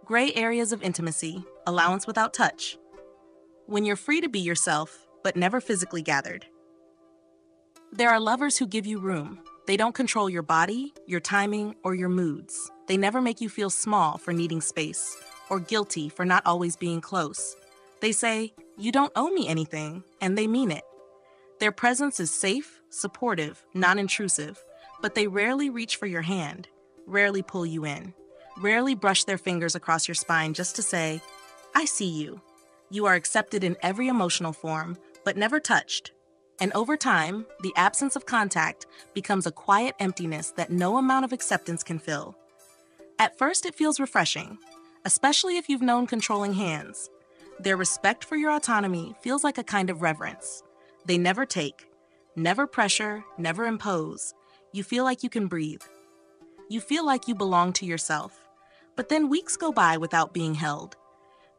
Gray areas of intimacy, allowance without touch. When you're free to be yourself, but never physically gathered. There are lovers who give you room. They don't control your body, your timing, or your moods. They never make you feel small for needing space, or guilty for not always being close. They say, "You don't owe me anything," and they mean it. Their presence is safe, supportive, non-intrusive, but they rarely reach for your hand, rarely pull you in, rarely brush their fingers across your spine just to say, "I see you." You are accepted in every emotional form, but never touched. And over time, the absence of contact becomes a quiet emptiness that no amount of acceptance can fill. At first, it feels refreshing, especially if you've known controlling hands. Their respect for your autonomy feels like a kind of reverence. They never take, never pressure, never impose. You feel like you can breathe. You feel like you belong to yourself. But then weeks go by without being held.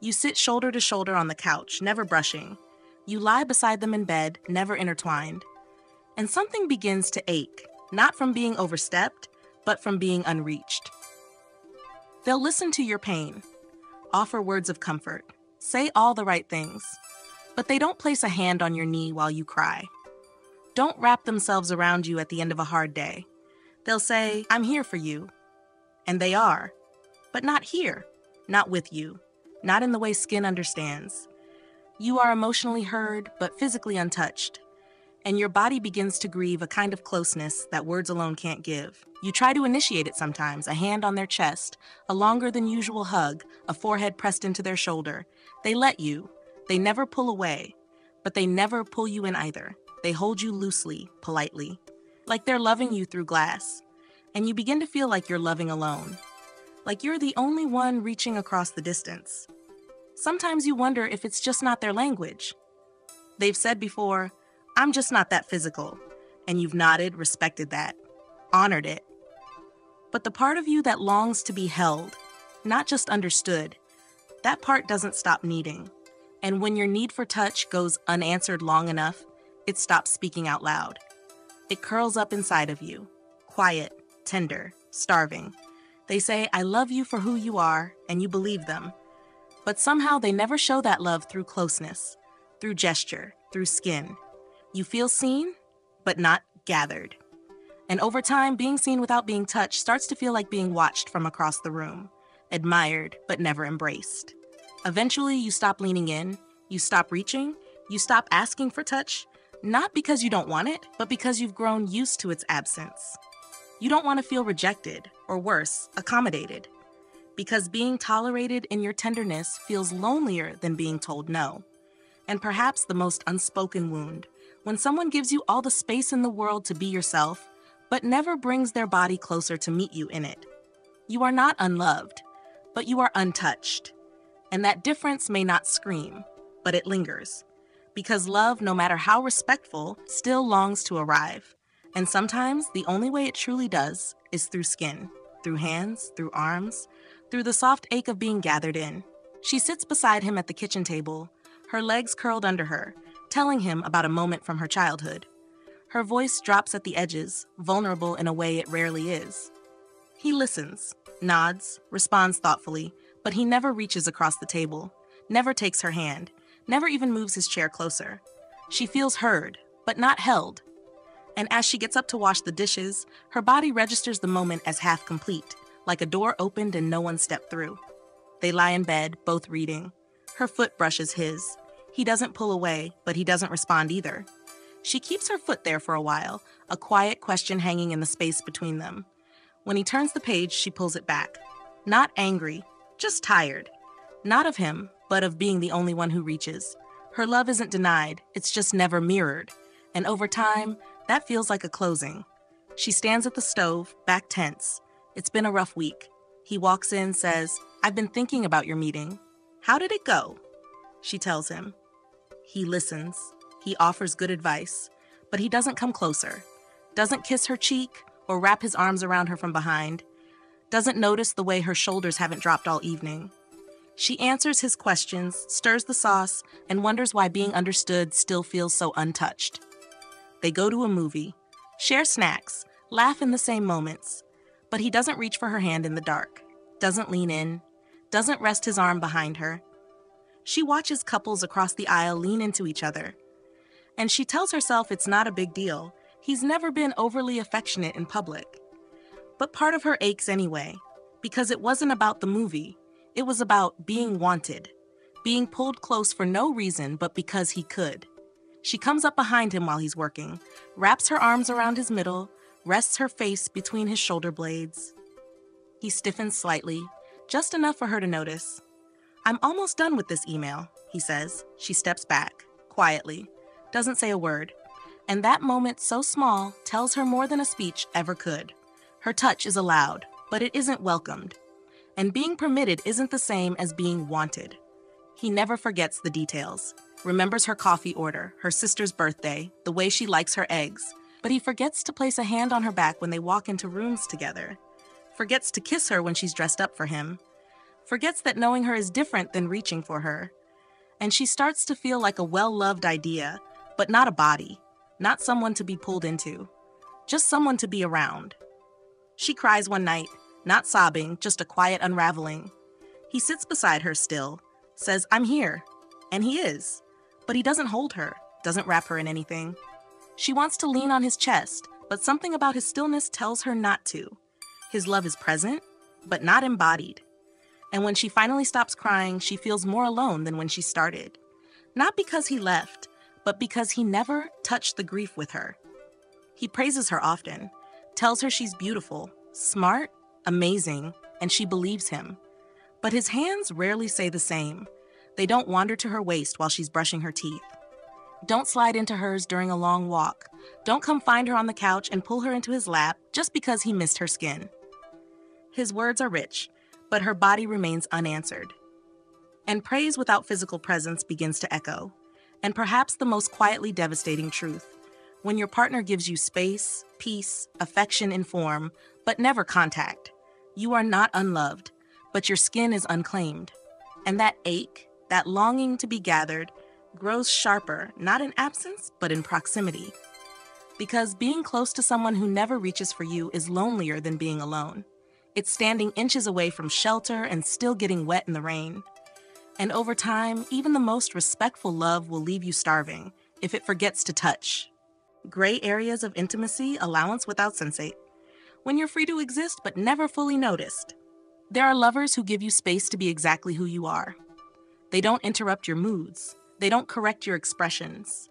You sit shoulder to shoulder on the couch, never brushing. You lie beside them in bed, never intertwined. And something begins to ache, not from being overstepped, but from being unreached. They'll listen to your pain, offer words of comfort, say all the right things, but they don't place a hand on your knee while you cry. Don't wrap themselves around you at the end of a hard day. They'll say, "I'm here for you." And they are, but not here, not with you, not in the way skin understands. You are emotionally heard, but physically untouched. And your body begins to grieve a kind of closeness that words alone can't give. You try to initiate it sometimes, a hand on their chest, a longer than usual hug, a forehead pressed into their shoulder. They let you. They never pull away, but they never pull you in either. They hold you loosely, politely, like they're loving you through glass. And you begin to feel like you're loving alone, like you're the only one reaching across the distance. Sometimes you wonder if it's just not their language. They've said before, "I'm just not that physical," and you've nodded, respected that, honored it. But the part of you that longs to be held, not just understood, that part doesn't stop needing. And when your need for touch goes unanswered long enough, it stops speaking out loud. It curls up inside of you, quiet, tender, starving. They say, "I love you for who you are," and you believe them. But somehow they never show that love through closeness, through gesture, through skin. You feel seen, but not gathered. And over time, being seen without being touched starts to feel like being watched from across the room, admired, but never embraced. Eventually, you stop leaning in, you stop reaching, you stop asking for touch, not because you don't want it, but because you've grown used to its absence. You don't want to feel rejected, or worse, accommodated. Because being tolerated in your tenderness feels lonelier than being told no. And perhaps the most unspoken wound, when someone gives you all the space in the world to be yourself, but never brings their body closer to meet you in it. You are not unloved, but you are untouched. And that difference may not scream, but it lingers. Because love, no matter how respectful, still longs to arrive. And sometimes the only way it truly does is through skin, through hands, through arms, through the soft ache of being gathered in. She sits beside him at the kitchen table, her legs curled under her, telling him about a moment from her childhood. Her voice drops at the edges, vulnerable in a way it rarely is. He listens, nods, responds thoughtfully, but he never reaches across the table, never takes her hand, never even moves his chair closer. She feels heard, but not held. And as she gets up to wash the dishes, her body registers the moment as half complete, like a door opened and no one stepped through. They lie in bed, both reading. Her foot brushes his. He doesn't pull away, but he doesn't respond either. She keeps her foot there for a while, a quiet question hanging in the space between them. When he turns the page, she pulls it back. Not angry, just tired. Not of him, but of being the only one who reaches. Her love isn't denied, it's just never mirrored. And over time, that feels like a closing. She stands at the stove, back tense. It's been a rough week. He walks in, says, "I've been thinking about your meeting. How did it go?" She tells him. He listens. He offers good advice, but he doesn't come closer. Doesn't kiss her cheek or wrap his arms around her from behind. Doesn't notice the way her shoulders haven't dropped all evening. She answers his questions, stirs the sauce, and wonders why being understood still feels so untouched. They go to a movie, share snacks, laugh in the same moments. But he doesn't reach for her hand in the dark, doesn't lean in, doesn't rest his arm behind her. She watches couples across the aisle lean into each other, and she tells herself it's not a big deal. He's never been overly affectionate in public. But part of her aches anyway, because it wasn't about the movie. It was about being wanted, being pulled close for no reason but because he could. She comes up behind him while he's working, wraps her arms around his middle, rests her face between his shoulder blades. He stiffens slightly, just enough for her to notice. "I'm almost done with this email," he says. She steps back, quietly, doesn't say a word. And that moment, so small, tells her more than a speech ever could. Her touch is allowed, but it isn't welcomed. And being permitted isn't the same as being wanted. He never forgets the details, remembers her coffee order, her sister's birthday, the way she likes her eggs, but he forgets to place a hand on her back when they walk into rooms together, forgets to kiss her when she's dressed up for him, forgets that knowing her is different than reaching for her. And she starts to feel like a well-loved idea, but not a body, not someone to be pulled into, just someone to be around. She cries one night, not sobbing, just a quiet unraveling. He sits beside her still, says, "I'm here," and he is, but he doesn't hold her, doesn't wrap her in anything. She wants to lean on his chest, but something about his stillness tells her not to. His love is present, but not embodied. And when she finally stops crying, she feels more alone than when she started. Not because he left, but because he never touched the grief with her. He praises her often, tells her she's beautiful, smart, amazing, and she believes him. But his hands rarely say the same. They don't wander to her waist while she's brushing her teeth. Don't slide into hers during a long walk. Don't come find her on the couch and pull her into his lap just because he missed her skin. His words are rich, but her body remains unanswered. And praise without physical presence begins to echo. And perhaps the most quietly devastating truth, when your partner gives you space, peace, affection in form, but never contact, you are not unloved, but your skin is unclaimed. And that ache, that longing to be gathered, grows sharper, not in absence, but in proximity. Because being close to someone who never reaches for you is lonelier than being alone. It's standing inches away from shelter and still getting wet in the rain. And over time, even the most respectful love will leave you starving if it forgets to touch. Gray areas of intimacy, allowance without sensate. When you're free to exist but never fully noticed. There are lovers who give you space to be exactly who you are. They don't interrupt your moods. They don't correct your expressions.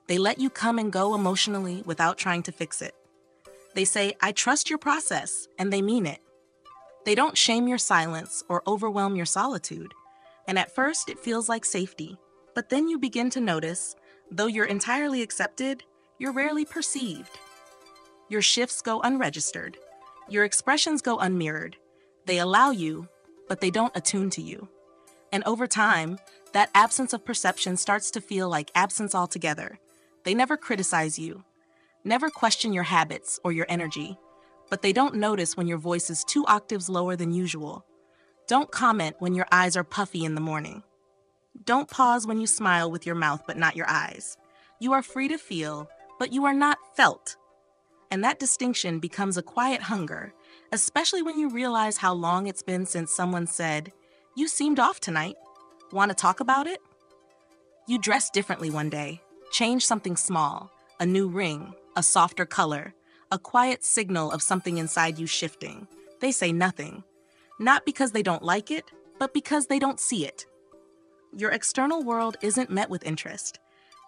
They let you come and go emotionally without trying to fix it. They say, "I trust your process," and they mean it. They don't shame your silence or overwhelm your solitude. And at first, it feels like safety. But then you begin to notice, though you're entirely accepted, you're rarely perceived. Your shifts go unregistered. Your expressions go unmirrored. They allow you, but they don't attune to you. And over time, that absence of perception starts to feel like absence altogether. They never criticize you, never question your habits or your energy, but they don't notice when your voice is 2 octaves lower than usual. Don't comment when your eyes are puffy in the morning. Don't pause when you smile with your mouth but not your eyes. You are free to feel, but you are not felt. And that distinction becomes a quiet hunger, especially when you realize how long it's been since someone said, "You seemed off tonight. Want to talk about it?" You dressed differently one day, changed something small, a new ring, a softer color, a quiet signal of something inside you shifting. They say nothing. Not because they don't like it, but because they don't see it. Your external world isn't met with interest.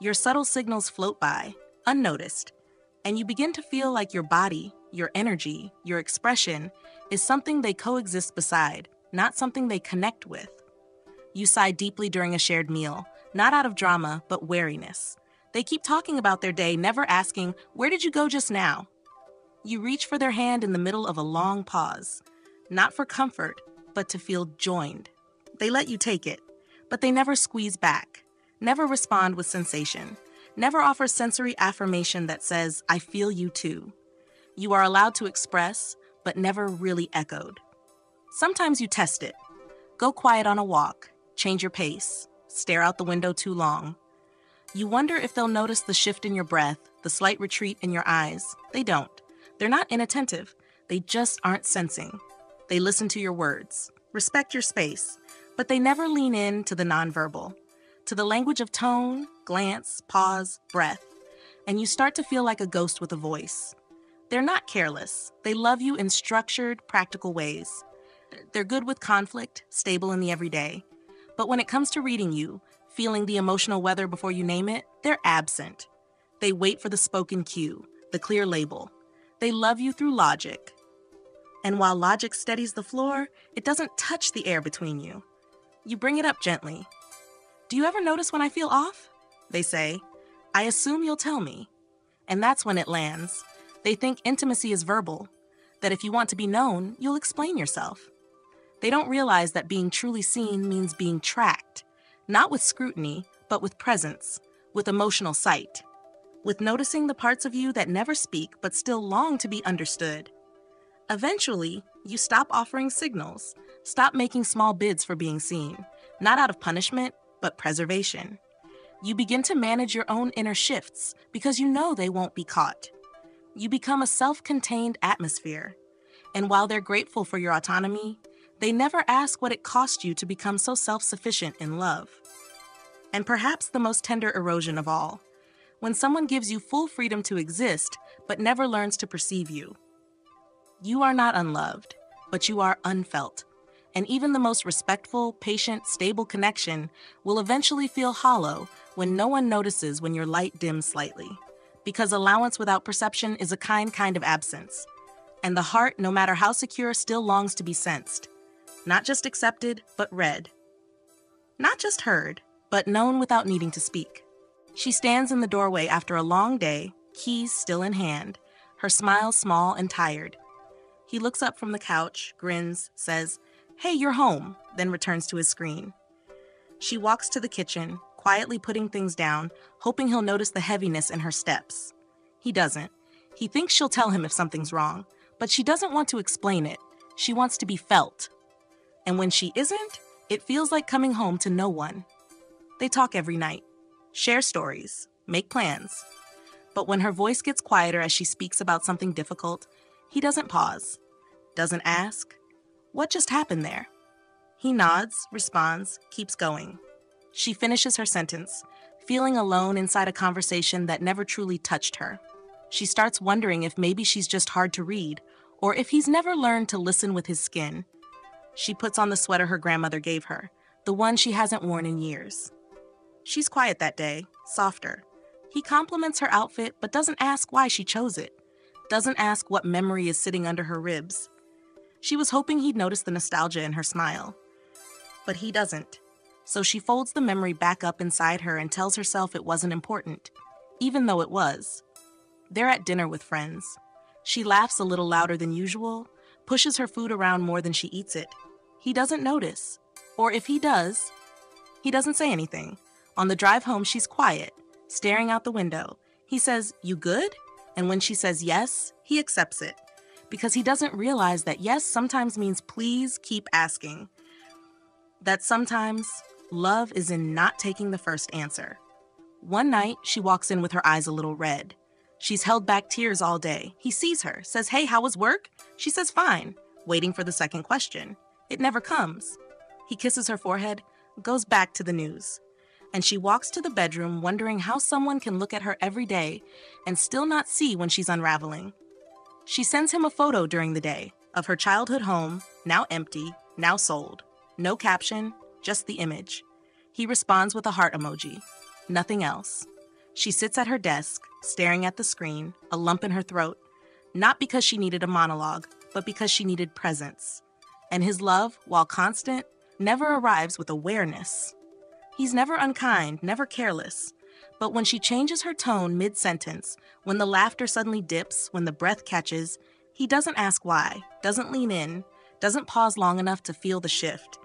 Your subtle signals float by, unnoticed, and you begin to feel like your body, your energy, your expression is something they coexist beside, not something they connect with. You sigh deeply during a shared meal, not out of drama, but wariness. They keep talking about their day, never asking, "Where did you go just now?" You reach for their hand in the middle of a long pause, not for comfort, but to feel joined. They let you take it, but they never squeeze back, never respond with sensation, never offer sensory affirmation that says, "I feel you too." You are allowed to express, but never really echoed. Sometimes you test it. Go quiet on a walk, change your pace, stare out the window too long. You wonder if they'll notice the shift in your breath, the slight retreat in your eyes. They don't. They're not inattentive. They just aren't sensing. They listen to your words. respect your space, but they never lean in to the nonverbal, to the language of tone, glance, pause, breath, and you start to feel like a ghost with a voice. They're not careless. They love you in structured, practical ways. They're good with conflict, stable in the everyday. But when it comes to reading you, feeling the emotional weather before you name it, they're absent. They wait for the spoken cue, the clear label. They love you through logic. And while logic steadies the floor, it doesn't touch the air between you. You bring it up gently. Do you ever notice when I feel off? They say. I assume you'll tell me. And that's when it lands. They think intimacy is verbal, that if you want to be known, you'll explain yourself. They don't realize that being truly seen means being tracked, not with scrutiny, but with presence, with emotional sight, with noticing the parts of you that never speak but still long to be understood. Eventually, you stop offering signals, stop making small bids for being seen, not out of punishment, but preservation. You begin to manage your own inner shifts because you know they won't be caught. You become a self-contained atmosphere. And while they're grateful for your autonomy, they never ask what it cost you to become so self-sufficient in love. And perhaps the most tender erosion of all, when someone gives you full freedom to exist, but never learns to perceive you. You are not unloved, but you are unfelt. And even the most respectful, patient, stable connection will eventually feel hollow when no one notices when your light dims slightly. Because allowance without perception is a kind of absence. And the heart, no matter how secure, still longs to be sensed. Not just accepted, but read. Not just heard, but known without needing to speak. She stands in the doorway after a long day, keys still in hand, her smile small and tired. He looks up from the couch, grins, says, "Hey, you're home," then returns to his screen. She walks to the kitchen, quietly putting things down, hoping he'll notice the heaviness in her steps. He doesn't. He thinks she'll tell him if something's wrong, but she doesn't want to explain it. She wants to be felt. And when she isn't, it feels like coming home to no one. They talk every night, share stories, make plans. But when her voice gets quieter as she speaks about something difficult, he doesn't pause, doesn't ask, "What just happened there?" He nods, responds, keeps going. She finishes her sentence, feeling alone inside a conversation that never truly touched her. She starts wondering if maybe she's just hard to read, or if he's never learned to listen with his skin. She puts on the sweater her grandmother gave her, the one she hasn't worn in years. She's quiet that day, softer. He compliments her outfit, but doesn't ask why she chose it. Doesn't ask what memory is sitting under her ribs. She was hoping he'd notice the nostalgia in her smile. But he doesn't. So she folds the memory back up inside her and tells herself it wasn't important, even though it was. They're at dinner with friends. She laughs a little louder than usual, pushes her food around more than she eats it. He doesn't notice. Or if he does, he doesn't say anything. On the drive home, she's quiet, staring out the window. He says, "You good?" And when she says yes, he accepts it. Because he doesn't realize that yes sometimes means please keep asking. That sometimes love is in not taking the first answer. One night, she walks in with her eyes a little red. She's held back tears all day. He sees her, says, "Hey, how was work?" She says, "Fine," waiting for the second question. It never comes. He kisses her forehead, goes back to the news. And she walks to the bedroom wondering how someone can look at her every day and still not see when she's unraveling. She sends him a photo during the day of her childhood home, now empty, now sold. No caption, just the image. He responds with a heart emoji. Nothing else. She sits at her desk, staring at the screen, a lump in her throat, not because she needed a monologue, but because she needed presence. And his love, while constant, never arrives with awareness. He's never unkind, never careless. But when she changes her tone mid-sentence, when the laughter suddenly dips, when the breath catches, he doesn't ask why, doesn't lean in, doesn't pause long enough to feel the shift.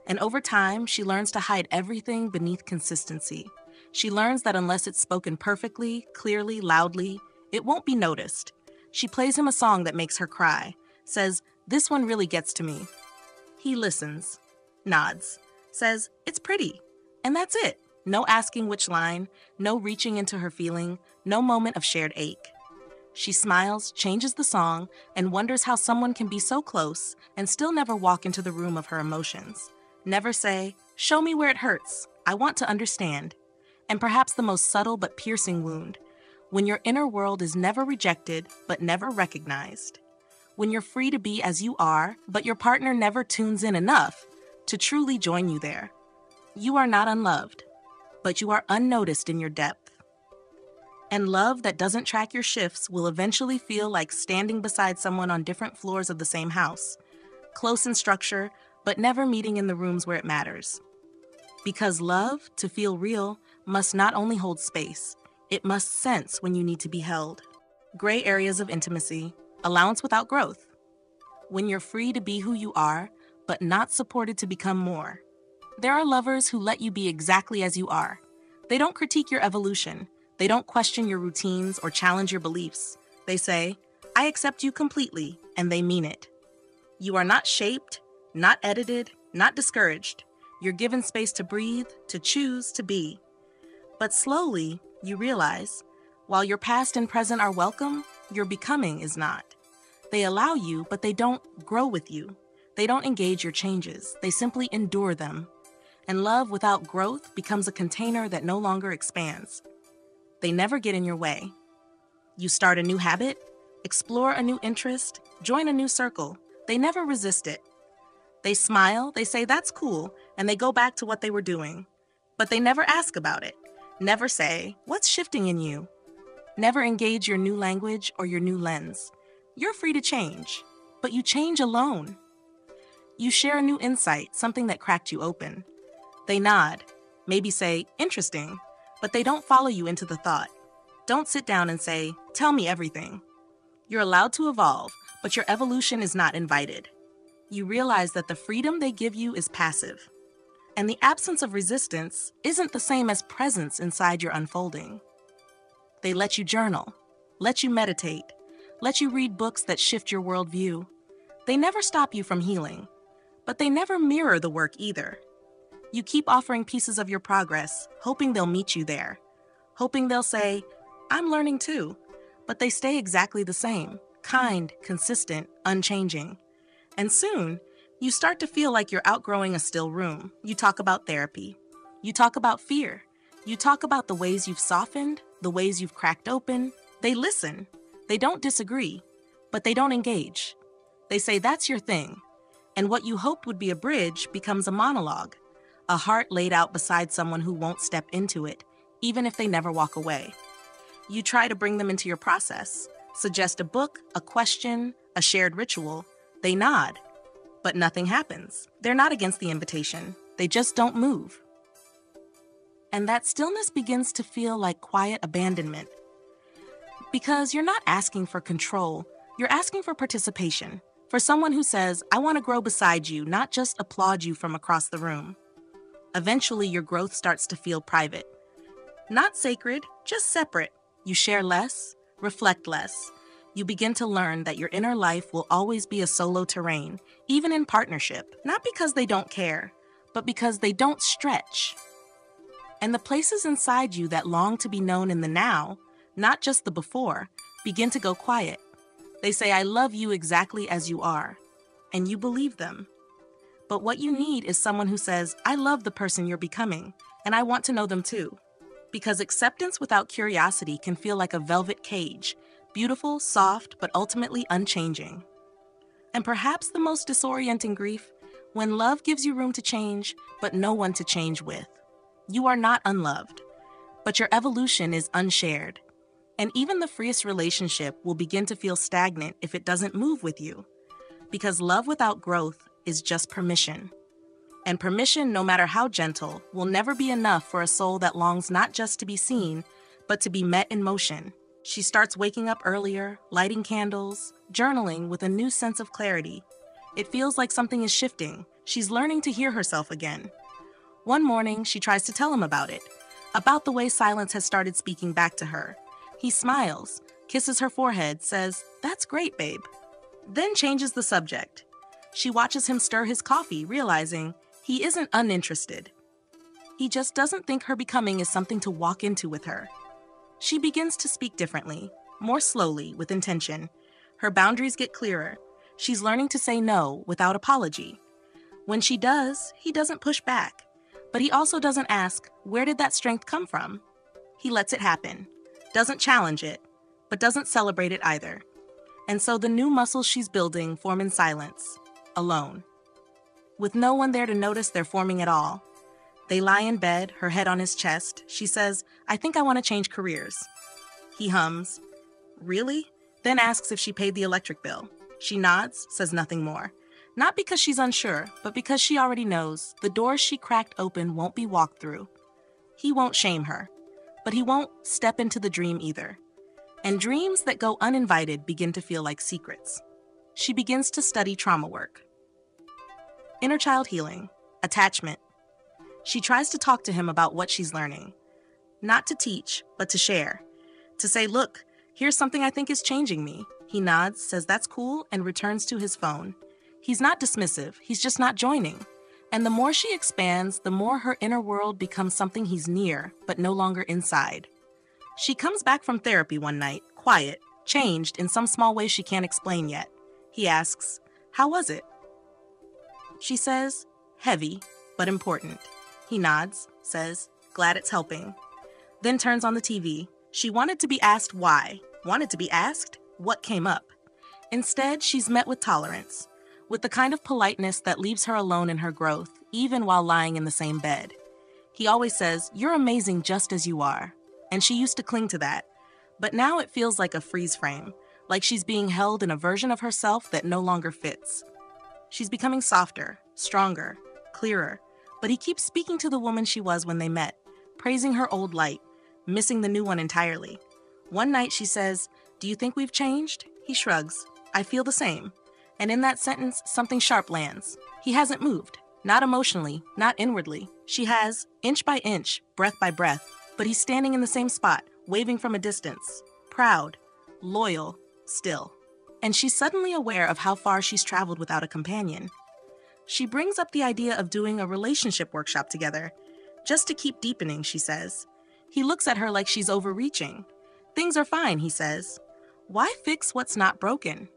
And over time, she learns to hide everything beneath consistency. She learns that unless it's spoken perfectly, clearly, loudly, it won't be noticed. She plays him a song that makes her cry, says, "This one really gets to me." He listens, nods, says, "It's pretty." And that's it. No asking which line, no reaching into her feeling, no moment of shared ache. She smiles, changes the song, and wonders how someone can be so close and still never walk into the room of her emotions. Never say, "Show me where it hurts. I want to understand." And perhaps the most subtle but piercing wound, when your inner world is never rejected but never recognized. When you're free to be as you are, but your partner never tunes in enough to truly join you there. You are not unloved, but you are unnoticed in your depth. And love that doesn't track your shifts will eventually feel like standing beside someone on different floors of the same house, close in structure, but never meeting in the rooms where it matters. Because love, to feel real, must not only hold space, it must sense when you need to be held. Gray areas of intimacy, allowance without growth. When you're free to be who you are, but not supported to become more. There are lovers who let you be exactly as you are. They don't critique your evolution. They don't question your routines or challenge your beliefs. They say, "I accept you completely," and they mean it. You are not shaped, not edited, not discouraged. You're given space to breathe, to choose, to be. But slowly, you realize, while your past and present are welcome, your becoming is not. They allow you, but they don't grow with you. They don't engage your changes. They simply endure them. And love without growth becomes a container that no longer expands. They never get in your way. You start a new habit, explore a new interest, join a new circle. They never resist it. They smile, they say that's cool, and they go back to what they were doing. But they never ask about it. Never say, "What's shifting in you?" Never engage your new language or your new lens. You're free to change, but you change alone. You share a new insight, something that cracked you open. They nod, maybe say, "Interesting," but they don't follow you into the thought. Don't sit down and say, "Tell me everything." You're allowed to evolve, but your evolution is not invited. You realize that the freedom they give you is passive. And the absence of resistance isn't the same as presence inside your unfolding. They let you journal, let you meditate, let you read books that shift your worldview. They never stop you from healing, but they never mirror the work either. You keep offering pieces of your progress, hoping they'll meet you there, hoping they'll say, "I'm learning too," but they stay exactly the same, kind, consistent, unchanging. And soon, you start to feel like you're outgrowing a still room. You talk about therapy. You talk about fear. You talk about the ways you've softened, the ways you've cracked open. They listen. They don't disagree, but they don't engage. They say that's your thing. And what you hoped would be a bridge becomes a monologue, a heart laid out beside someone who won't step into it, even if they never walk away. You try to bring them into your process, suggest a book, a question, a shared ritual. They nod, but nothing happens. They're not against the invitation. They just don't move. And that stillness begins to feel like quiet abandonment. Because you're not asking for control, you're asking for participation. For someone who says, "I want to grow beside you," not just applaud you from across the room. Eventually, your growth starts to feel private. Not sacred, just separate. You share less, reflect less. You begin to learn that your inner life will always be a solo terrain, even in partnership. Not because they don't care, but because they don't stretch. And the places inside you that long to be known in the now, not just the before, begin to go quiet. They say, "I love you exactly as you are," and you believe them. But what you need is someone who says, "I love the person you're becoming, and I want to know them too." Because acceptance without curiosity can feel like a velvet cage, beautiful, soft, but ultimately unchanging. And perhaps the most disorienting grief, when love gives you room to change, but no one to change with. You are not unloved, but your evolution is unshared. And even the freest relationship will begin to feel stagnant if it doesn't move with you. Because love without growth is just permission. And permission, no matter how gentle, will never be enough for a soul that longs not just to be seen, but to be met in motion. She starts waking up earlier, lighting candles, journaling with a new sense of clarity. It feels like something is shifting. She's learning to hear herself again. One morning, she tries to tell him about it, about the way silence has started speaking back to her. He smiles, kisses her forehead, says, "That's great, babe," then changes the subject. She watches him stir his coffee, realizing he isn't uninterested. He just doesn't think her becoming is something to walk into with her. She begins to speak differently, more slowly, with intention. Her boundaries get clearer. She's learning to say no without apology. When she does, he doesn't push back. But he also doesn't ask, where did that strength come from? He lets it happen, doesn't challenge it, but doesn't celebrate it either. And so the new muscles she's building form in silence, alone. With no one there to notice they're forming at all. They lie in bed, her head on his chest. She says, I think I want to change careers. He hums, really? Then asks if she paid the electric bill. She nods, says nothing more. Not because she's unsure, but because she already knows the doors she cracked open won't be walked through. He won't shame her, but he won't step into the dream either. And dreams that go uninvited begin to feel like secrets. She begins to study trauma work. Inner child healing, attachment. She tries to talk to him about what she's learning. Not to teach, but to share. To say, look, here's something I think is changing me. He nods, says that's cool, and returns to his phone. He's not dismissive, he's just not joining. And the more she expands, the more her inner world becomes something he's near, but no longer inside. She comes back from therapy one night, quiet, changed in some small way she can't explain yet. He asks, how was it? She says, heavy, but important. He nods, says, glad it's helping. Then turns on the TV. She wanted to be asked why. Wanted to be asked what came up. Instead, she's met with tolerance, with the kind of politeness that leaves her alone in her growth, even while lying in the same bed. He always says, you're amazing just as you are. And she used to cling to that. But now it feels like a freeze frame, like she's being held in a version of herself that no longer fits. She's becoming softer, stronger, clearer, but he keeps speaking to the woman she was when they met, praising her old light, missing the new one entirely. One night she says, do you think we've changed? He shrugs, I feel the same. And in that sentence, something sharp lands. He hasn't moved, not emotionally, not inwardly. She has, inch by inch, breath by breath, but he's standing in the same spot, waving from a distance, proud, loyal, still. And she's suddenly aware of how far she's traveled without a companion. She brings up the idea of doing a relationship workshop together, just to keep deepening, she says. He looks at her like she's overreaching. Things are fine, he says. Why fix what's not broken?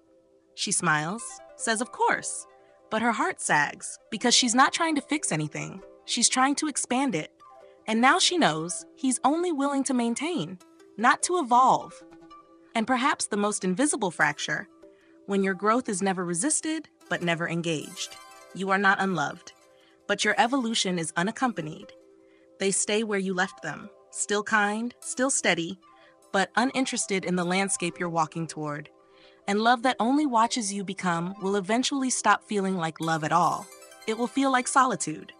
She smiles, says of course, but her heart sags because she's not trying to fix anything. She's trying to expand it. And now she knows he's only willing to maintain, not to evolve. And perhaps the most invisible fracture, when your growth is never resisted, but never engaged. You are not unloved, but your evolution is unaccompanied. They stay where you left them, still kind, still steady, but uninterested in the landscape you're walking toward. And love that only watches you become will eventually stop feeling like love at all. It will feel like solitude,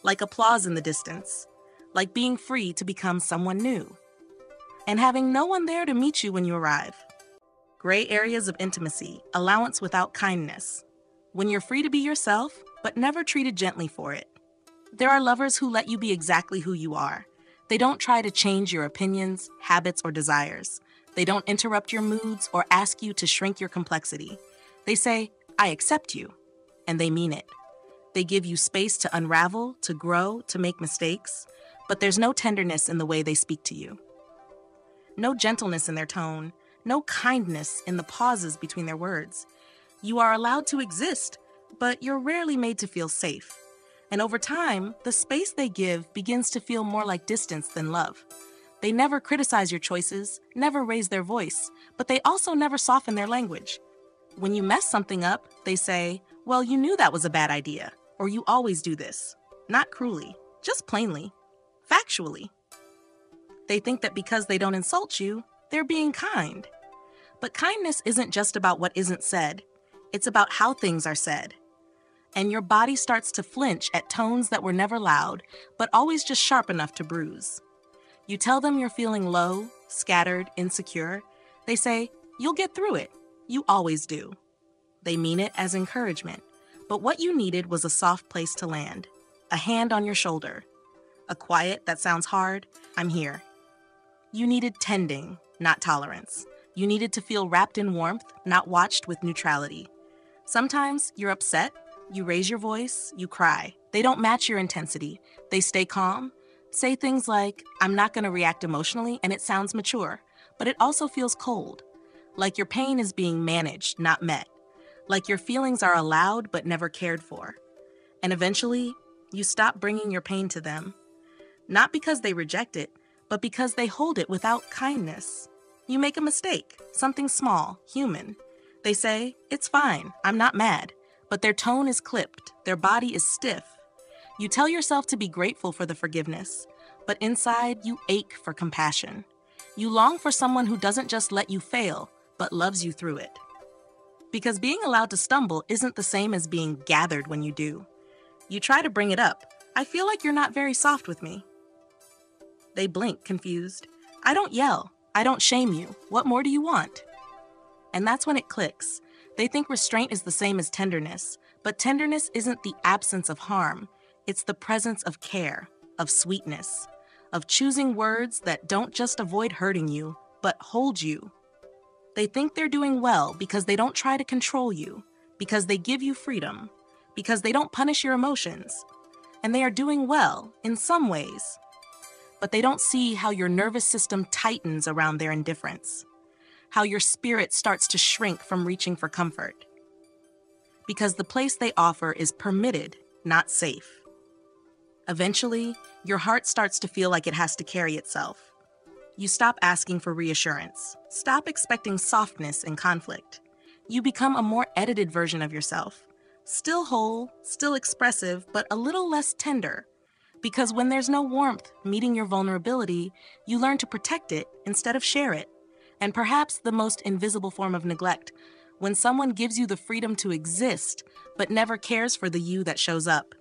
like applause in the distance, like being free to become someone new, and having no one there to meet you when you arrive. Gray areas of intimacy, allowance without kindness. When you're free to be yourself, but never treated gently for it. There are lovers who let you be exactly who you are. They don't try to change your opinions, habits, or desires. They don't interrupt your moods or ask you to shrink your complexity. They say, I accept you, and they mean it. They give you space to unravel, to grow, to make mistakes, but there's no tenderness in the way they speak to you. No gentleness in their tone, no kindness in the pauses between their words. You are allowed to exist, but you're rarely made to feel safe. And over time, the space they give begins to feel more like distance than love. They never criticize your choices, never raise their voice, but they also never soften their language. When you mess something up, they say, well, you knew that was a bad idea, or you always do this. Not cruelly, just plainly, factually. They think that because they don't insult you, they're being kind. But kindness isn't just about what isn't said. It's about how things are said. And your body starts to flinch at tones that were never loud, but always just sharp enough to bruise. You tell them you're feeling low, scattered, insecure. They say, you'll get through it. You always do. They mean it as encouragement. But what you needed was a soft place to land, a hand on your shoulder, a quiet that sounds hard, I'm here. You needed tending, not tolerance. You needed to feel wrapped in warmth, not watched with neutrality. Sometimes you're upset, you raise your voice, you cry. They don't match your intensity. They stay calm, say things like, I'm not going to react emotionally, and it sounds mature, but it also feels cold. Like your pain is being managed, not met. Like your feelings are allowed but never cared for. And eventually, you stop bringing your pain to them. Not because they reject it, but because they hold it without kindness. You make a mistake, something small, human. They say, "It's fine, I'm not mad," but their tone is clipped, their body is stiff. You tell yourself to be grateful for the forgiveness, but inside you ache for compassion. You long for someone who doesn't just let you fail, but loves you through it. Because being allowed to stumble isn't the same as being gathered when you do. You try to bring it up. "I feel like you're not very soft with me." They blink, confused. "I don't yell. I don't shame you. What more do you want?" And that's when it clicks. They think restraint is the same as tenderness, but tenderness isn't the absence of harm. It's the presence of care, of sweetness, of choosing words that don't just avoid hurting you, but hold you. They think they're doing well because they don't try to control you, because they give you freedom, because they don't punish your emotions. And they are doing well in some ways. But they don't see how your nervous system tightens around their indifference, how your spirit starts to shrink from reaching for comfort. Because the place they offer is permitted, not safe. Eventually, your heart starts to feel like it has to carry itself. You stop asking for reassurance. Stop expecting softness in conflict. You become a more edited version of yourself. Still whole, still expressive, but a little less tender. Because when there's no warmth meeting your vulnerability, you learn to protect it instead of share it. And perhaps the most invisible form of neglect, when someone gives you the freedom to exist, but never cares for the you that shows up.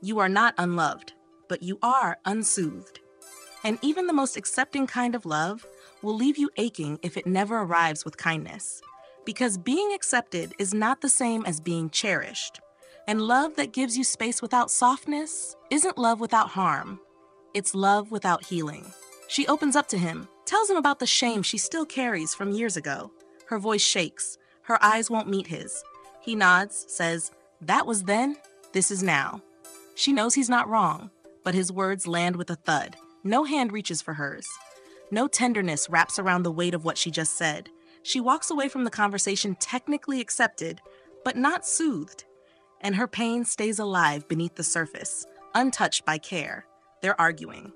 You are not unloved, but you are unsoothed. And even the most accepting kind of love will leave you aching if it never arrives with kindness. Because being accepted is not the same as being cherished. And love that gives you space without softness isn't love without harm. It's love without healing. She opens up to him, tells him about the shame she still carries from years ago. Her voice shakes. Her eyes won't meet his. He nods, says, "That was then, this is now." She knows he's not wrong, but his words land with a thud. No hand reaches for hers. No tenderness wraps around the weight of what she just said. She walks away from the conversation technically accepted, but not soothed. And her pain stays alive beneath the surface, untouched by care. They're arguing.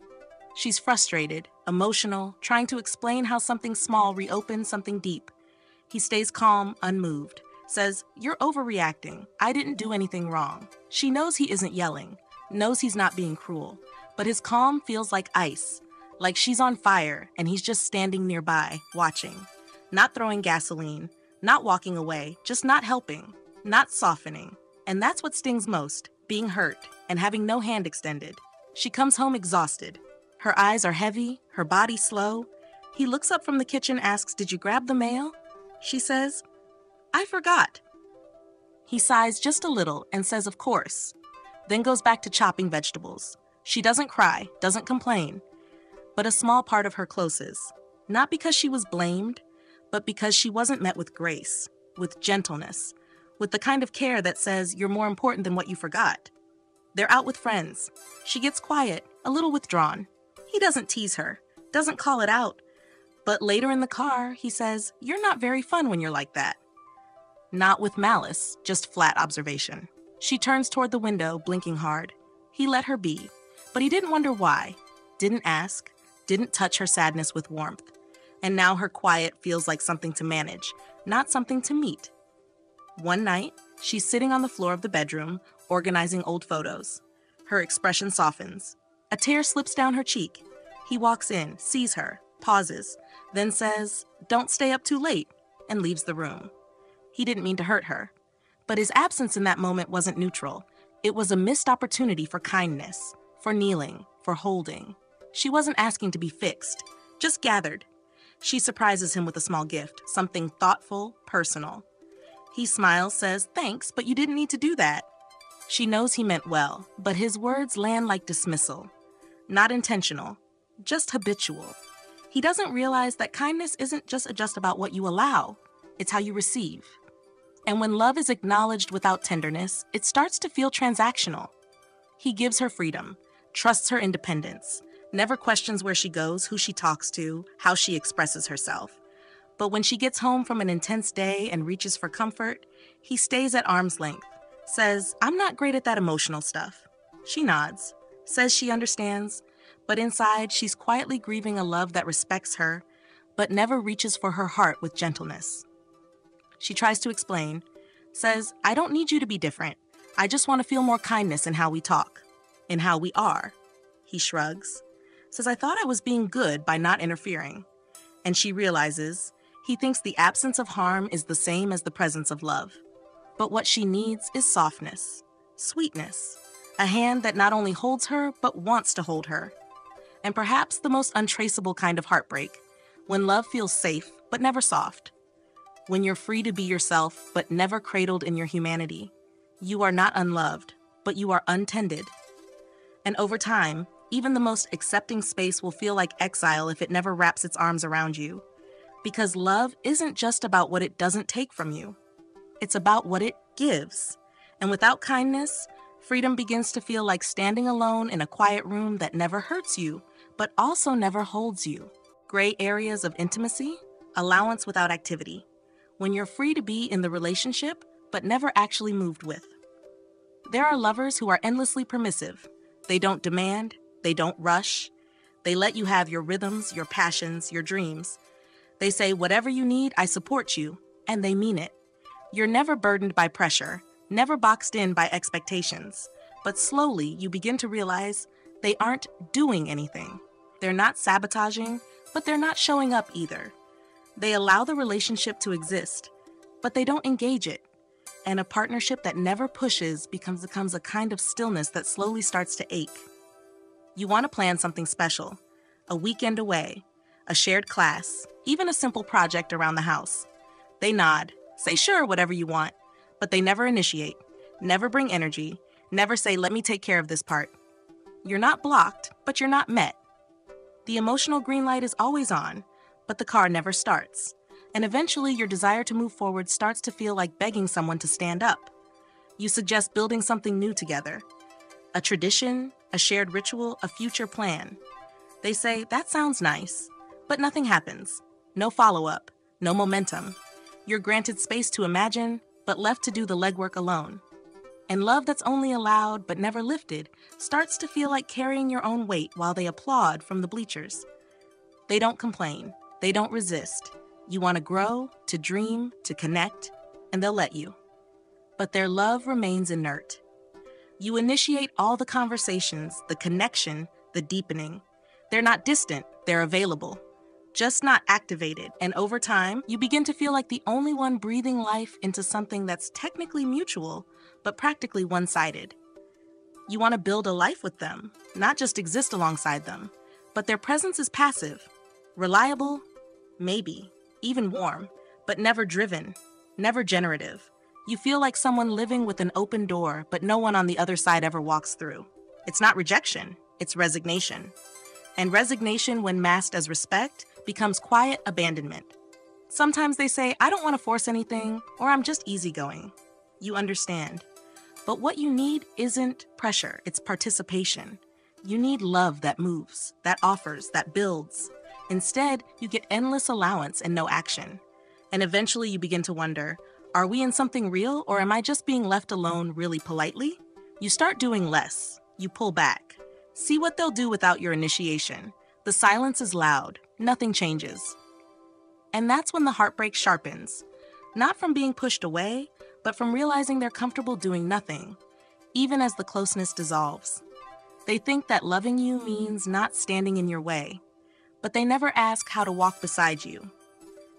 She's frustrated, emotional, trying to explain how something small reopens something deep. He stays calm, unmoved, says, "You're overreacting. I didn't do anything wrong." She knows he isn't yelling, knows he's not being cruel, but his calm feels like ice, like she's on fire and he's just standing nearby, watching. Not throwing gasoline, not walking away, just not helping, not softening. And that's what stings most, being hurt and having no hand extended. She comes home exhausted. Her eyes are heavy, her body slow. He looks up from the kitchen, asks, "Did you grab the mail?" She says, "I forgot." He sighs just a little and says, "Of course," then goes back to chopping vegetables. She doesn't cry, doesn't complain, but a small part of her closes. Not because she was blamed, but because she wasn't met with grace, with gentleness, with the kind of care that says you're more important than what you forgot. They're out with friends. She gets quiet, a little withdrawn. He doesn't tease her, doesn't call it out. But later in the car, he says, "You're not very fun when you're like that." Not with malice, just flat observation. She turns toward the window, blinking hard. He let her be, but he didn't wonder why, didn't ask, didn't touch her sadness with warmth. And now her quiet feels like something to manage, not something to meet. One night, she's sitting on the floor of the bedroom, organizing old photos. Her expression softens. A tear slips down her cheek. He walks in, sees her, pauses, then says, "Don't stay up too late," and leaves the room. He didn't mean to hurt her. But his absence in that moment wasn't neutral. It was a missed opportunity for kindness, for kneeling, for holding. She wasn't asking to be fixed, just gathered. She surprises him with a small gift, something thoughtful, personal. He smiles, says, "Thanks, but you didn't need to do that." She knows he meant well, but his words land like dismissal. Not intentional, just habitual. He doesn't realize that kindness isn't just about what you allow, it's how you receive. And when love is acknowledged without tenderness, it starts to feel transactional. He gives her freedom, trusts her independence, never questions where she goes, who she talks to, how she expresses herself. But when she gets home from an intense day and reaches for comfort, he stays at arm's length, says, "I'm not great at that emotional stuff." She nods, says she understands, but inside she's quietly grieving a love that respects her, but never reaches for her heart with gentleness. She tries to explain, says, "I don't need you to be different. I just want to feel more kindness in how we talk, in how we are." He shrugs, says, "I thought I was being good by not interfering." And she realizes he thinks the absence of harm is the same as the presence of love. But what she needs is softness, sweetness, a hand that not only holds her, but wants to hold her. And perhaps the most untraceable kind of heartbreak, when love feels safe, but never soft. When you're free to be yourself, but never cradled in your humanity. You are not unloved, but you are untended. And over time, even the most accepting space will feel like exile if it never wraps its arms around you. Because love isn't just about what it doesn't take from you. It's about what it gives. And without kindness, freedom begins to feel like standing alone in a quiet room that never hurts you, but also never holds you. Gray areas of intimacy, allowance without activity. When you're free to be in the relationship, but never actually moved with. There are lovers who are endlessly permissive. They don't demand, they don't rush. They let you have your rhythms, your passions, your dreams. They say, "Whatever you need, I support you," and they mean it. You're never burdened by pressure, never boxed in by expectations. But slowly, you begin to realize they aren't doing anything. They're not sabotaging, but they're not showing up either. They allow the relationship to exist, but they don't engage it. And a partnership that never pushes becomes a kind of stillness that slowly starts to ache. You want to plan something special, a weekend away, a shared class, even a simple project around the house. They nod, say sure, whatever you want, but they never initiate, never bring energy, never say, "Let me take care of this part." You're not blocked, but you're not met. The emotional green light is always on, but the car never starts. And eventually your desire to move forward starts to feel like begging someone to stand up. You suggest building something new together. A tradition, a shared ritual, a future plan. They say, "That sounds nice," but nothing happens. No follow-up, no momentum. You're granted space to imagine, but left to do the legwork alone. And love that's only allowed but never lifted starts to feel like carrying your own weight while they applaud from the bleachers. They don't complain. They don't resist. You want to grow, to dream, to connect, and they'll let you. But their love remains inert. You initiate all the conversations, the connection, the deepening. They're not distant, they're available, just not activated. And over time, you begin to feel like the only one breathing life into something that's technically mutual, but practically one-sided. You want to build a life with them, not just exist alongside them. But their presence is passive, reliable, maybe, even warm, but never driven, never generative. You feel like someone living with an open door, but no one on the other side ever walks through. It's not rejection, it's resignation. And resignation, when masked as respect, becomes quiet abandonment. Sometimes they say, "I don't want to force anything," or "I'm just easygoing." You understand. But what you need isn't pressure, it's participation. You need love that moves, that offers, that builds. Instead, you get endless allowance and no action. And eventually you begin to wonder, are we in something real, or am I just being left alone really politely? You start doing less. You pull back. See what they'll do without your initiation. The silence is loud. Nothing changes. And that's when the heartbreak sharpens. Not from being pushed away, but from realizing they're comfortable doing nothing, even as the closeness dissolves. They think that loving you means not standing in your way, but they never ask how to walk beside you.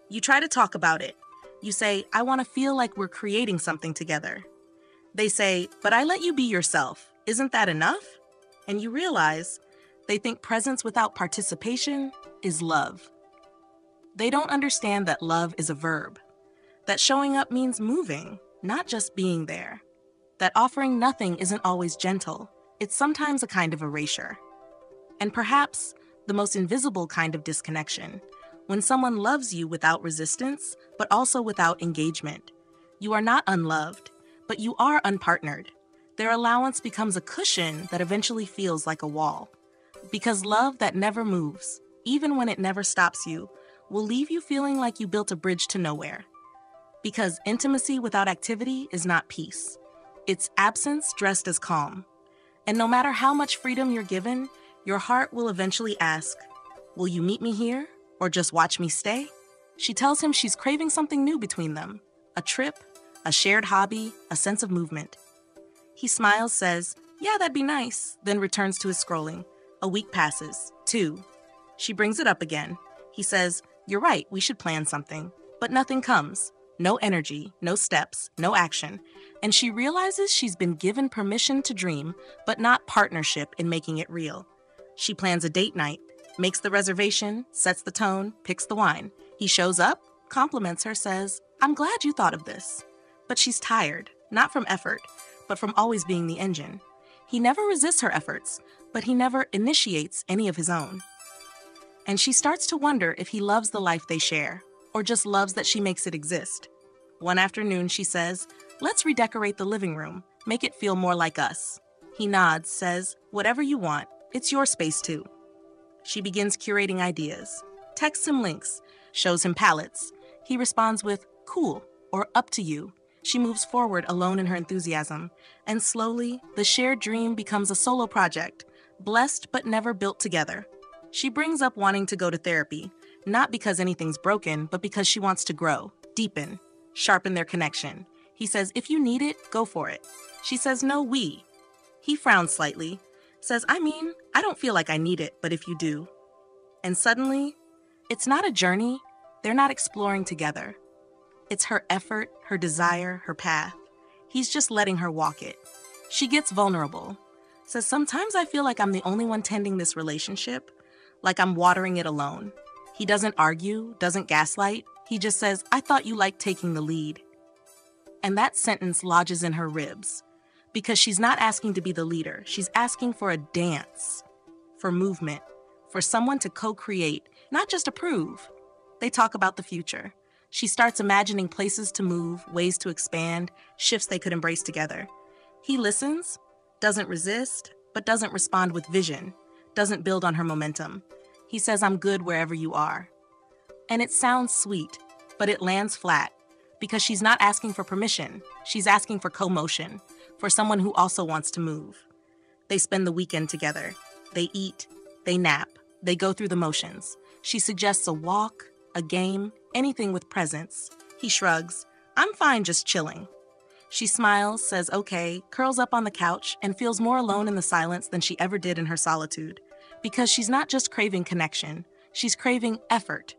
You try to talk about it. You say, "I want to feel like we're creating something together." They say, "But I let you be yourself. Isn't that enough?" And you realize they think presence without participation is love. They don't understand that love is a verb, that showing up means moving, not just being there, that offering nothing isn't always gentle. It's sometimes a kind of erasure. And perhaps the most invisible kind of disconnection, when someone loves you without resistance, but also without engagement. You are not unloved, but you are unpartnered. Their allowance becomes a cushion that eventually feels like a wall. Because love that never moves, even when it never stops you, will leave you feeling like you built a bridge to nowhere. Because intimacy without activity is not peace. It's absence dressed as calm. And no matter how much freedom you're given, your heart will eventually ask, will you meet me here or just watch me stay? She tells him she's craving something new between them, a trip, a shared hobby, a sense of movement. He smiles, says, yeah, that'd be nice, then returns to his scrolling. A week passes, 2. She brings it up again. He says, you're right, we should plan something. But nothing comes. No energy, no steps, no action. And she realizes she's been given permission to dream, but not partnership in making it real. She plans a date night, makes the reservation, sets the tone, picks the wine. He shows up, compliments her, says, I'm glad you thought of this. But she's tired, not from effort, but from always being the engine. He never resists her efforts, but he never initiates any of his own. And she starts to wonder if he loves the life they share, or just loves that she makes it exist. One afternoon, she says, let's redecorate the living room, make it feel more like us. He nods, says, whatever you want, it's your space too. She begins curating ideas, texts him links, shows him palettes. He responds with, cool, or up to you. She moves forward alone in her enthusiasm, and slowly, the shared dream becomes a solo project, blessed but never built together. She brings up wanting to go to therapy, not because anything's broken, but because she wants to grow, deepen, sharpen their connection. He says, if you need it, go for it. She says, no, we. He frowns slightly, says, I don't feel like I need it, but if you do. And suddenly, it's not a journey. They're not exploring together. It's her effort, her desire, her path. He's just letting her walk it. She gets vulnerable, says, sometimes I feel like I'm the only one tending this relationship, like I'm watering it alone. He doesn't argue, doesn't gaslight. He just says, I thought you liked taking the lead. And that sentence lodges in her ribs, because she's not asking to be the leader. She's asking for a dance, for movement, for someone to co-create, not just approve. They talk about the future. She starts imagining places to move, ways to expand, shifts they could embrace together. He listens, doesn't resist, but doesn't respond with vision, doesn't build on her momentum. He says, I'm good wherever you are. And it sounds sweet, but it lands flat, because she's not asking for permission. She's asking for co-motion, for someone who also wants to move. They spend the weekend together. They eat, they nap, they go through the motions. She suggests a walk, a game, anything with presence. He shrugs, I'm fine just chilling. She smiles, says okay, curls up on the couch, and feels more alone in the silence than she ever did in her solitude. Because she's not just craving connection, she's craving effort.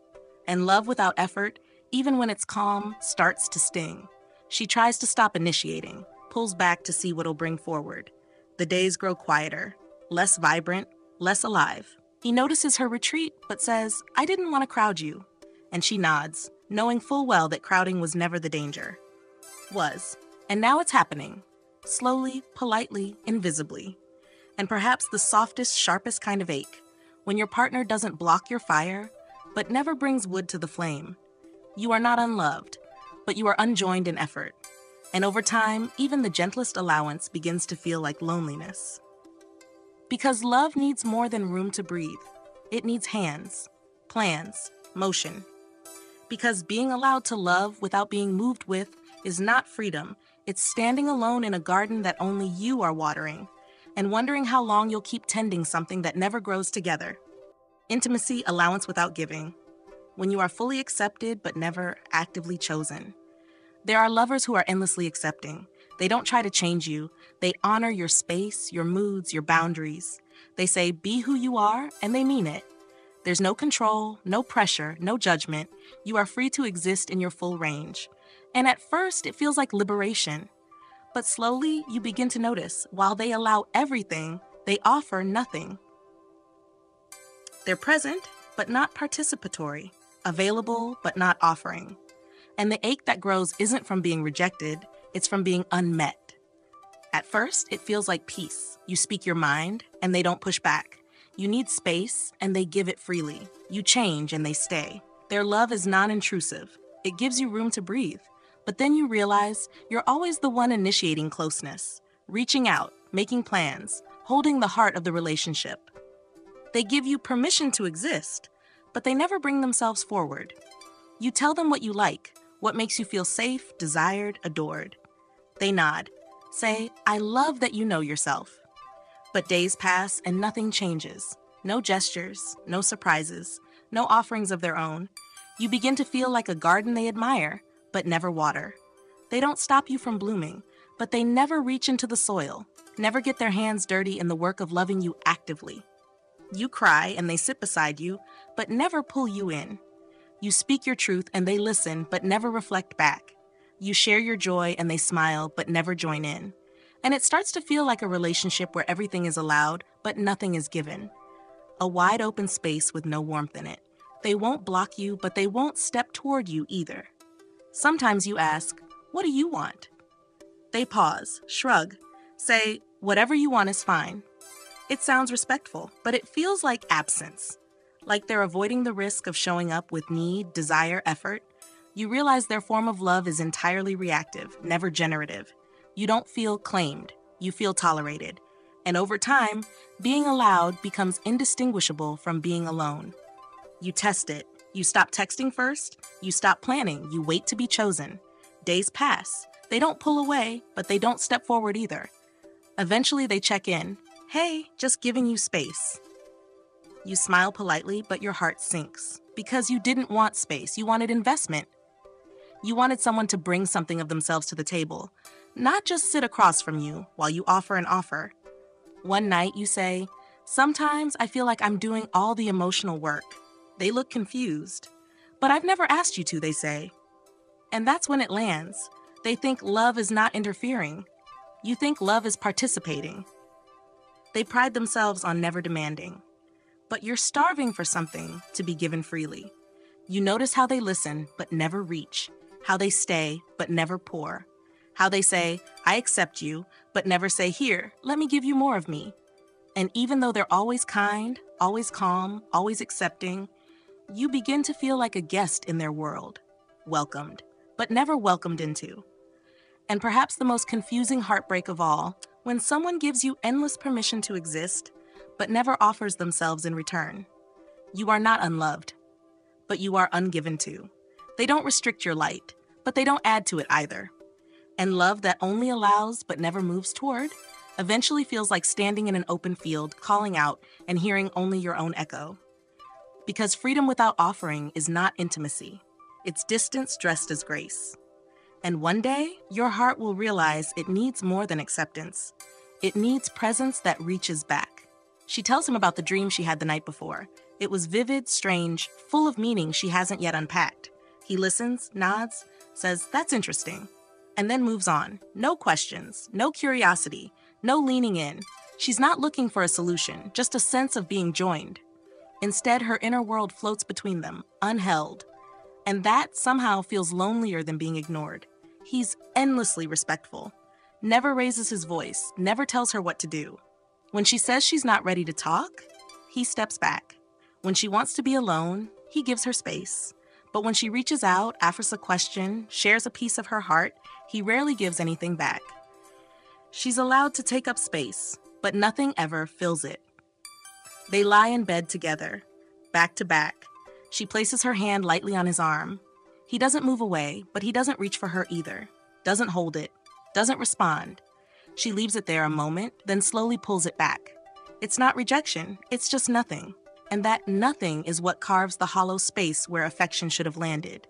And love without effort, even when it's calm, starts to sting. She tries to stop initiating, pulls back to see what'll bring forward. The days grow quieter, less vibrant, less alive. He notices her retreat, but says, I didn't want to crowd you. And she nods, knowing full well that crowding was never the danger. Was. And now it's happening. Slowly, politely, invisibly. And perhaps the softest, sharpest kind of ache, when your partner doesn't block your fire, but never brings wood to the flame. You are not unloved, but you are unjoined in effort. And over time, even the gentlest allowance begins to feel like loneliness. Because love needs more than room to breathe. It needs hands, plans, motion. Because being allowed to love without being moved with is not freedom. It's standing alone in a garden that only you are watering, and wondering how long you'll keep tending something that never grows together. Intimacy, allowance without giving. When you are fully accepted but never actively chosen. There are lovers who are endlessly accepting. They don't try to change you. They honor your space, your moods, your boundaries. They say, be who you are, and they mean it. There's no control, no pressure, no judgment. You are free to exist in your full range. And at first, it feels like liberation. But slowly, you begin to notice, while they allow everything, they offer nothing. They're present, but not participatory. Available, but not offering. And the ache that grows isn't from being rejected, it's from being unmet. At first, it feels like peace. You speak your mind, and they don't push back. You need space, and they give it freely. You change, and they stay. Their love is non-intrusive. It gives you room to breathe. But then you realize you're always the one initiating closeness, reaching out, making plans, holding the heart of the relationship. They give you permission to exist, but they never bring themselves forward. You tell them what you like, what makes you feel safe, desired, adored. They nod, say, I love that you know yourself. But days pass and nothing changes. No gestures, no surprises, no offerings of their own. You begin to feel like a garden they admire, but never water. They don't stop you from blooming, but they never reach into the soil, never get their hands dirty in the work of loving you actively. You cry and they sit beside you, but never pull you in. You speak your truth and they listen, but never reflect back. You share your joy and they smile, but never join in. And it starts to feel like a relationship where everything is allowed, but nothing is given. A wide open space with no warmth in it. They won't block you, but they won't step toward you either. Sometimes you ask, what do you want? They pause, shrug, say, whatever you want is fine. It sounds respectful, but it feels like absence. Like they're avoiding the risk of showing up with need, desire, effort. You realize their form of love is entirely reactive, never generative. You don't feel claimed, you feel tolerated. And over time, being allowed becomes indistinguishable from being alone. You test it. You stop texting first, you stop planning, you wait to be chosen. Days pass. They don't pull away, but they don't step forward either. Eventually they check in. Hey, just giving you space. You smile politely, but your heart sinks. Because you didn't want space, you wanted investment. You wanted someone to bring something of themselves to the table, not just sit across from you while you offer an offer. One night you say, sometimes I feel like I'm doing all the emotional work. They look confused. But I've never asked you to, they say. And that's when it lands. They think love is not interfering. You think love is participating. They pride themselves on never demanding. But you're starving for something to be given freely. You notice how they listen, but never reach. How they stay, but never pour. How they say, I accept you, but never say, here, let me give you more of me. And even though they're always kind, always calm, always accepting, you begin to feel like a guest in their world. Welcomed, but never welcomed into. And perhaps the most confusing heartbreak of all, when someone gives you endless permission to exist, but never offers themselves in return. You are not unloved, but you are ungiven to. They don't restrict your light, but they don't add to it either. And love that only allows but never moves toward eventually feels like standing in an open field, calling out and hearing only your own echo. Because freedom without offering is not intimacy. It's distance dressed as grace. And one day, your heart will realize it needs more than acceptance. It needs presence that reaches back. She tells him about the dream she had the night before. It was vivid, strange, full of meaning she hasn't yet unpacked. He listens, nods, says, that's interesting, and then moves on. No questions, no curiosity, no leaning in. She's not looking for a solution, just a sense of being joined. Instead, her inner world floats between them, unheld. And that somehow feels lonelier than being ignored. He's endlessly respectful, never raises his voice, never tells her what to do. When she says she's not ready to talk, he steps back. When she wants to be alone, he gives her space. But when she reaches out, offers a question, shares a piece of her heart, he rarely gives anything back. She's allowed to take up space, but nothing ever fills it. They lie in bed together, back to back. She places her hand lightly on his arm. He doesn't move away, but he doesn't reach for her either. Doesn't hold it. Doesn't respond. She leaves it there a moment, then slowly pulls it back. It's not rejection, it's just nothing. And that nothing is what carves the hollow space where affection should have landed.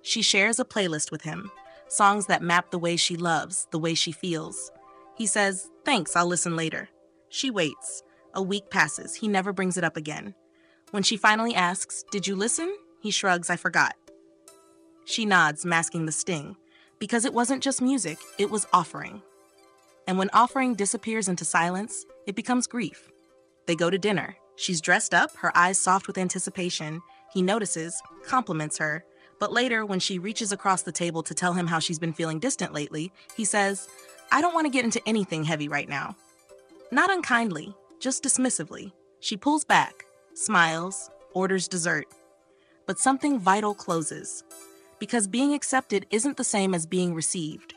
She shares a playlist with him, songs that map the way she loves, the way she feels. He says, thanks, I'll listen later. She waits. A week passes. He never brings it up again. When she finally asks, did you listen? He shrugs, I forgot. She nods, masking the sting. Because it wasn't just music, it was offering. And when offering disappears into silence, it becomes grief. They go to dinner. She's dressed up, her eyes soft with anticipation. He notices, compliments her. But later, when she reaches across the table to tell him how she's been feeling distant lately, he says, I don't want to get into anything heavy right now. Not unkindly, just dismissively. She pulls back, smiles, orders dessert. But something vital closes. Because being accepted isn't the same as being received.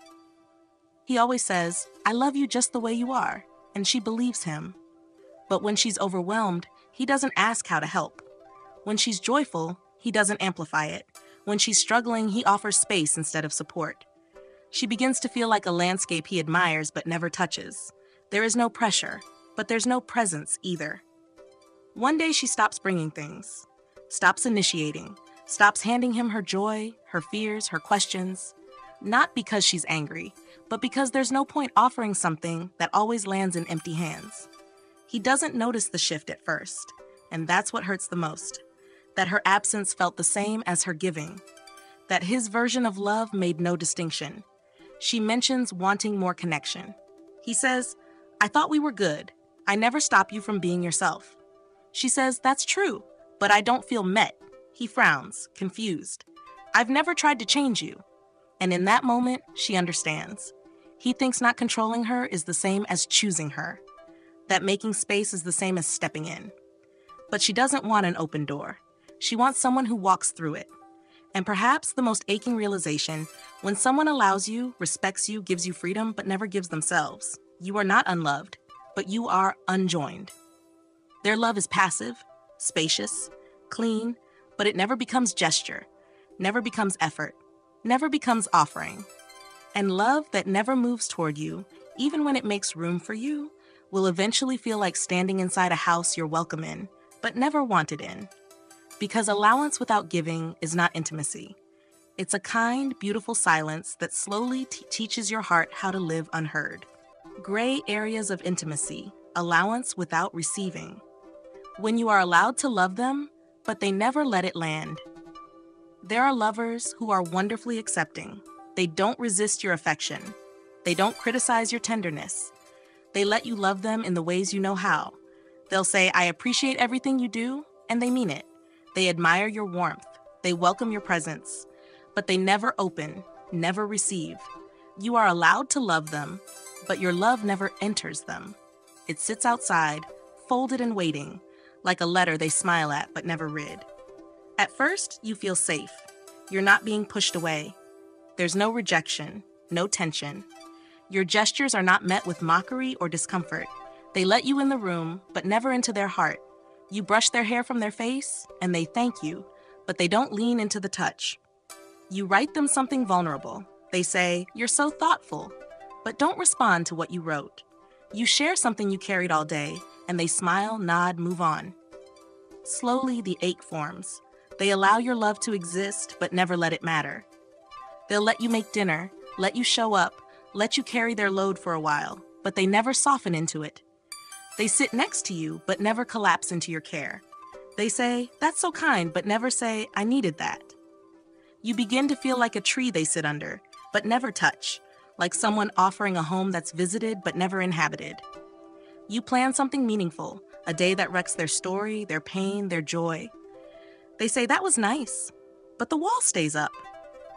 He always says, I love you just the way you are, and she believes him. But when she's overwhelmed, he doesn't ask how to help. When she's joyful, he doesn't amplify it. When she's struggling, he offers space instead of support. She begins to feel like a landscape he admires but never touches. There is no pressure, but there's no presence either. One day she stops bringing things, stops initiating, stops handing him her joy, her fears, her questions. Not because she's angry, but because there's no point offering something that always lands in empty hands. He doesn't notice the shift at first, and that's what hurts the most. That her absence felt the same as her giving. That his version of love made no distinction. She mentions wanting more connection. He says, "I thought we were good. I never stop you from being yourself." She says, "That's true, but I don't feel met." He frowns, confused. "I've never tried to change you." And in that moment, she understands. He thinks not controlling her is the same as choosing her. That making space is the same as stepping in. But she doesn't want an open door. She wants someone who walks through it. And perhaps the most aching realization, when someone allows you, respects you, gives you freedom, but never gives themselves, you are not unloved, but you are unjoined. Their love is passive, spacious, clean, but it never becomes gesture, never becomes effort, never becomes offering. And love that never moves toward you, even when it makes room for you, will eventually feel like standing inside a house you're welcome in, but never wanted in. Because allowance without giving is not intimacy. It's a kind, beautiful silence that slowly teaches your heart how to live unheard. Gray areas of intimacy, allowance without receiving. When you are allowed to love them, but they never let it land. There are lovers who are wonderfully accepting. They don't resist your affection. They don't criticize your tenderness. They let you love them in the ways you know how. They'll say, "I appreciate everything you do," and they mean it. They admire your warmth. They welcome your presence. But they never open, never receive. You are allowed to love them, but your love never enters them. It sits outside, folded and waiting, like a letter they smile at but never read. At first, you feel safe. You're not being pushed away. There's no rejection, no tension. Your gestures are not met with mockery or discomfort. They let you in the room, but never into their heart. You brush their hair from their face, and they thank you, but they don't lean into the touch. You write them something vulnerable. They say, "You're so thoughtful," but don't respond to what you wrote. You share something you carried all day, and they smile, nod, move on. Slowly, the ache forms. They allow your love to exist, but never let it matter. They'll let you make dinner, let you show up, let you carry their load for a while, but they never soften into it. They sit next to you, but never collapse into your care. They say, "That's so kind," but never say, "I needed that." You begin to feel like a tree they sit under, but never touch, like someone offering a home that's visited but never inhabited. You plan something meaningful, a day that wrecks their story, their pain, their joy. They say, "That was nice," but the wall stays up.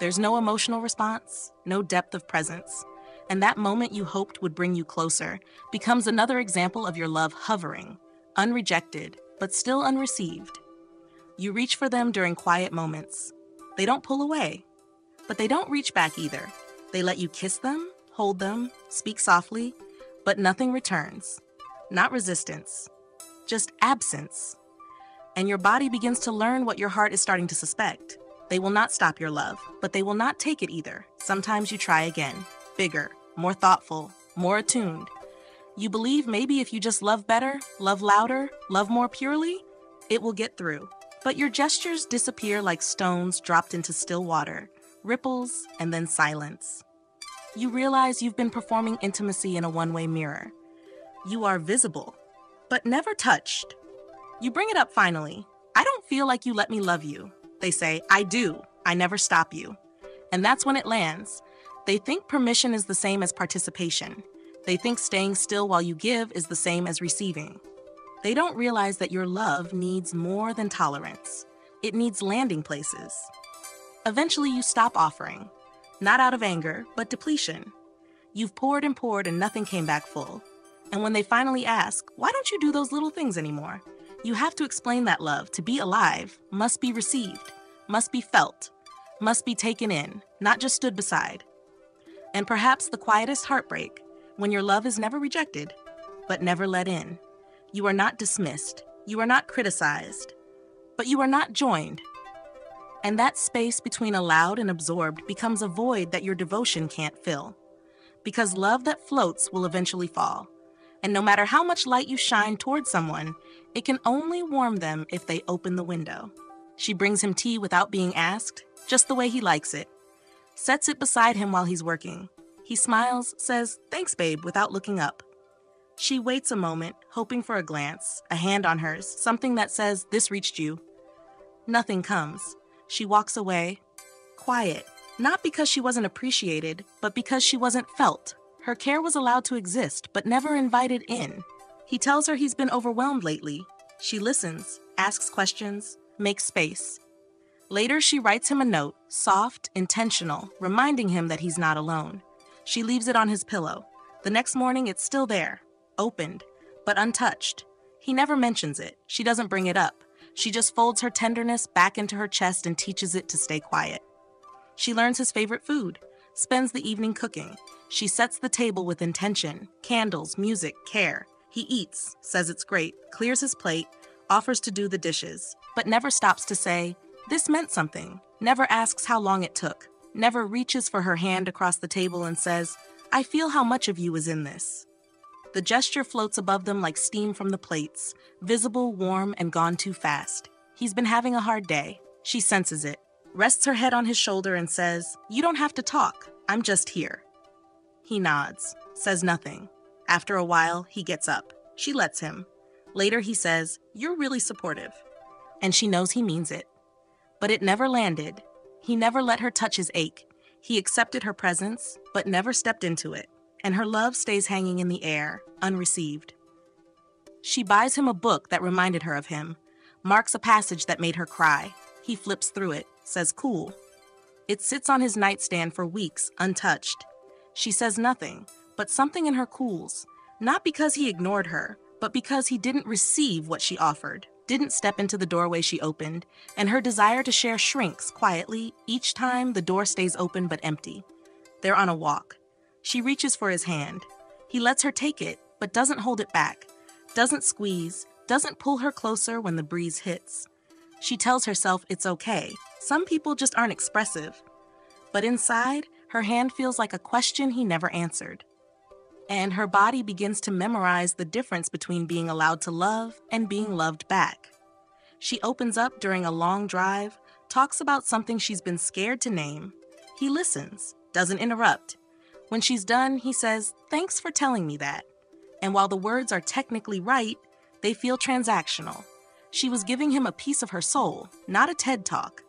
There's no emotional response, no depth of presence. And that moment you hoped would bring you closer becomes another example of your love hovering, unrejected, but still unreceived. You reach for them during quiet moments. They don't pull away, but they don't reach back either. They let you kiss them, hold them, speak softly, but nothing returns. Not resistance, just absence. And your body begins to learn what your heart is starting to suspect. They will not stop your love, but they will not take it either. Sometimes you try again. Bigger, more thoughtful, more attuned. You believe maybe if you just love better, love louder, love more purely, it will get through. But your gestures disappear like stones dropped into still water, ripples, and then silence. You realize you've been performing intimacy in a one-way mirror. You are visible, but never touched. You bring it up finally. "I don't feel like you let me love you." They say, "I do. I never stop you." And that's when it lands. They think permission is the same as participation. They think staying still while you give is the same as receiving. They don't realize that your love needs more than tolerance. It needs landing places. Eventually, you stop offering. Not out of anger, but depletion. You've poured and nothing came back full. And when they finally ask, "Why don't you do those little things anymore?" you have to explain that love, to be alive, must be received, must be felt, must be taken in, not just stood beside. And perhaps the quietest heartbreak, when your love is never rejected, but never let in. You are not dismissed. You are not criticized. but you are not joined. And that space between allowed and absorbed becomes a void that your devotion can't fill. Because love that floats will eventually fall. And no matter how much light you shine toward someone, it can only warm them if they open the window. She brings him tea without being asked, just the way he likes it. Sets it beside him while he's working. He smiles, says, "Thanks, babe," without looking up. She waits a moment, hoping for a glance, a hand on hers, something that says, "This reached you." Nothing comes. She walks away, quiet, not because she wasn't appreciated, but because she wasn't felt. Her care was allowed to exist, but never invited in. He tells her he's been overwhelmed lately. She listens, asks questions, makes space. Later, she writes him a note, soft, intentional, reminding him that he's not alone. She leaves it on his pillow. The next morning, it's still there, opened, but untouched. He never mentions it. She doesn't bring it up. She just folds her tenderness back into her chest and teaches it to stay quiet. She learns his favorite food, spends the evening cooking. She sets the table with intention, candles, music, care. He eats, says it's great, clears his plate, offers to do the dishes, but never stops to say, "This meant something," never asks how long it took, never reaches for her hand across the table and says, "I feel how much of you is in this." The gesture floats above them like steam from the plates, visible, warm, and gone too fast. He's been having a hard day. She senses it, rests her head on his shoulder and says, "You don't have to talk, I'm just here." He nods, says nothing. After a while, he gets up. She lets him. Later he says, "You're really supportive." And she knows he means it. But it never landed. He never let her touch his ache. He accepted her presence, but never stepped into it. And her love stays hanging in the air, unreceived. She buys him a book that reminded her of him, marks a passage that made her cry. He flips through it, says cool. It sits on his nightstand for weeks, untouched. She says nothing, but something in her cools, not because he ignored her, but because he didn't receive what she offered, didn't step into the doorway she opened, and her desire to share shrinks quietly each time the door stays open but empty. They're on a walk. She reaches for his hand. He lets her take it, but doesn't hold it back, doesn't squeeze, doesn't pull her closer when the breeze hits. She tells herself it's okay. Some people just aren't expressive. But inside, her hand feels like a question he never answered. And her body begins to memorize the difference between being allowed to love and being loved back. She opens up during a long drive, talks about something she's been scared to name. He listens, doesn't interrupt. When she's done, he says, "Thanks for telling me that." And while the words are technically right, they feel transactional. She was giving him a piece of her soul, not a TED Talk.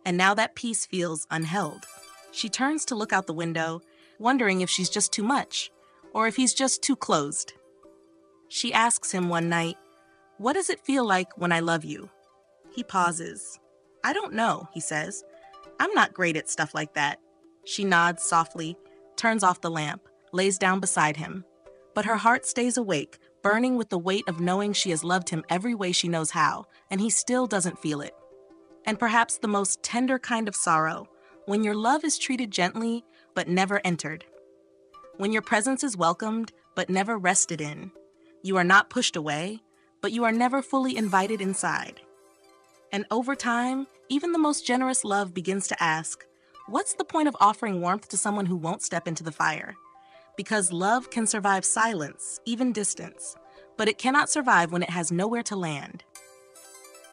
And now that piece feels unheld. She turns to look out the window, wondering if she's just too much, or if he's just too closed. She asks him one night, "What does it feel like when I love you?" He pauses. "I don't know," he says. "I'm not great at stuff like that." She nods softly, turns off the lamp, lays down beside him. But her heart stays awake, burning with the weight of knowing she has loved him every way she knows how, and he still doesn't feel it. And perhaps the most tender kind of sorrow, when your love is treated gently, but never entered. When your presence is welcomed, but never rested in. You are not pushed away, but you are never fully invited inside. And over time, even the most generous love begins to ask, what's the point of offering warmth to someone who won't step into the fire? Because love can survive silence, even distance, but it cannot survive when it has nowhere to land.